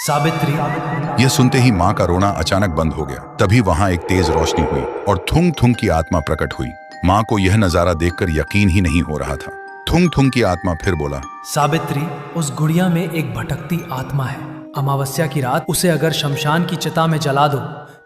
सावित्री। यह सुनते ही माँ का रोना अचानक बंद हो गया। तभी वहां एक तेज रोशनी हुई और थुंग थुंग की आत्मा प्रकट हुई। माँ को यह नजारा देखकर यकीन ही नहीं हो रहा था। थुंग थुंग की आत्मा फिर बोला, सावित्री, उस गुड़िया में एक भटकती आत्मा है। अमावस्या की रात उसे अगर शमशान की चिता में जला दो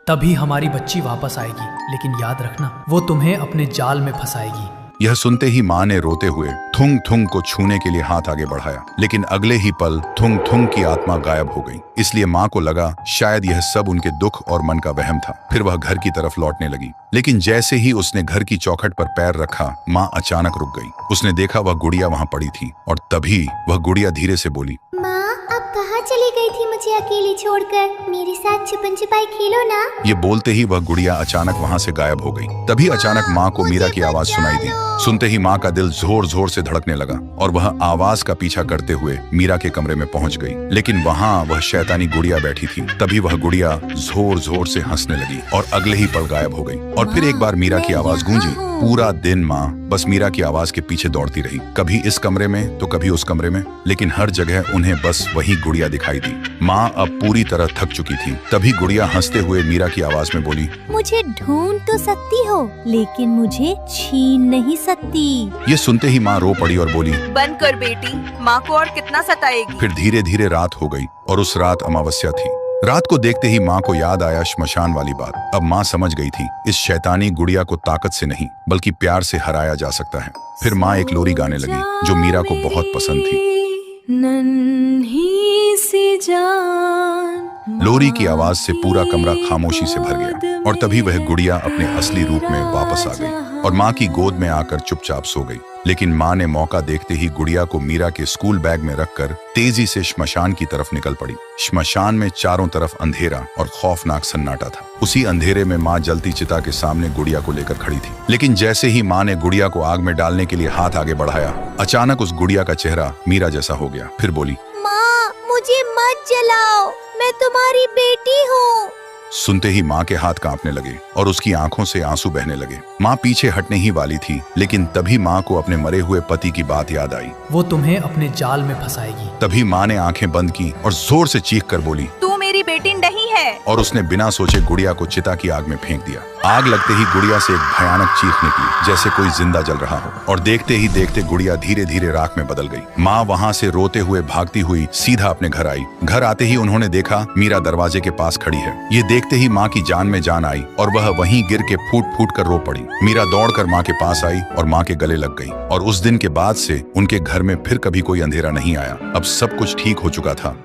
तभी हमारी बच्ची वापस आएगी, लेकिन याद रखना वो तुम्हें अपने जाल में फंसाएगी। यह सुनते ही माँ ने रोते हुए थुंग थुंग को छूने के लिए हाथ आगे बढ़ाया, लेकिन अगले ही पल थुंग थुंग की आत्मा गायब हो गई। इसलिए माँ को लगा शायद यह सब उनके दुख और मन का वहम था। फिर वह घर की तरफ लौटने लगी, लेकिन जैसे ही उसने घर की चौखट पर पैर रखा, माँ अचानक रुक गई। उसने देखा वह गुड़िया वहाँ पड़ी थी और तभी वह गुड़िया धीरे से बोली, माँ, अब कहाँ चली गई थी मुझे अकेली छोड़कर? मेरे साथ छुपन छुपाई खेलो ना। ये बोलते ही वह गुड़िया अचानक वहाँ से गायब हो गई। तभी अचानक माँ को मीरा की आवाज सुनाई दी। सुनते ही माँ का दिल जोर जोर से धड़कने लगा और वह आवाज का पीछा करते हुए मीरा के कमरे में पहुंच गई। लेकिन वहाँ वह शैतानी गुड़िया बैठी थी। तभी वह गुड़िया जोर जोर से हंसने लगी और अगले ही पल गायब हो गई। और फिर एक बार मीरा की आवाज गूंजी। पूरा दिन माँ बस मीरा की आवाज के पीछे दौड़ती रही, कभी इस कमरे में तो कभी उस कमरे में, लेकिन हर जगह उन्हें बस वही गुड़िया दिखाई दी। माँ अब पूरी तरह थक चुकी थी। तभी गुड़िया हंसते हुए मीरा की आवाज में बोली, मुझे ढूंढ तो सकती हो लेकिन मुझे छीन नहीं सकती। ये सुनते ही माँ रो पड़ी और बोली, बंद कर बेटी, माँ को और कितना सताएगी। फिर धीरे धीरे रात हो गई और उस रात अमावस्या थी। रात को देखते ही माँ को याद आया श्मशान वाली बात। अब माँ समझ गई थी इस शैतानी गुड़िया को ताकत से नहीं बल्कि प्यार से हराया जा सकता है। फिर माँ एक लोरी गाने लगी जो मीरा को बहुत पसंद थी। नन्ही सी जान। लोरी की आवाज से पूरा कमरा खामोशी से भर गया और तभी वह गुड़िया अपने असली रूप में वापस आ गई और माँ की गोद में आकर चुपचाप सो गई। लेकिन माँ ने मौका देखते ही गुड़िया को मीरा के स्कूल बैग में रखकर तेजी से श्मशान की तरफ निकल पड़ी। श्मशान में चारों तरफ अंधेरा और खौफनाक सन्नाटा था। उसी अंधेरे में माँ जलती चिता के सामने गुड़िया को लेकर खड़ी थी। लेकिन जैसे ही माँ ने गुड़िया को आग में डालने के लिए हाथ आगे बढ़ाया, अचानक उस गुड़िया का चेहरा मीरा जैसा हो गया। फिर बोली, माँ, मुझे मत जलाओ, मैं तुम्हारी बेटी हूँ। सुनते ही माँ के हाथ कांपने लगे और उसकी आंखों से आंसू बहने लगे। माँ पीछे हटने ही वाली थी, लेकिन तभी माँ को अपने मरे हुए पति की बात याद आई। वो तुम्हें अपने जाल में फंसाएगी। तभी माँ ने आंखें बंद की और जोर से चीख कर बोली, तू मेरी बेटी नहीं है। और उसने बिना सोचे गुड़िया को चिता की आग में फेंक दिया। आग लगते ही गुड़िया से एक भयानक चीख निकली जैसे कोई जिंदा जल रहा हो और देखते ही देखते गुड़िया धीरे धीरे राख में बदल गई। माँ वहाँ से रोते हुए भागती हुई सीधा अपने घर आई। घर आते ही उन्होंने देखा मीरा दरवाजे के पास खड़ी है। ये देखते ही माँ की जान में जान आई और वह वहीं गिर के फूट फूट कर रो पड़ी। मीरा दौड़कर माँ के पास आई और माँ के गले लग गई और उस दिन के बाद से उनके घर में फिर कभी कोई अंधेरा नहीं आया। अब सब कुछ ठीक हो चुका था।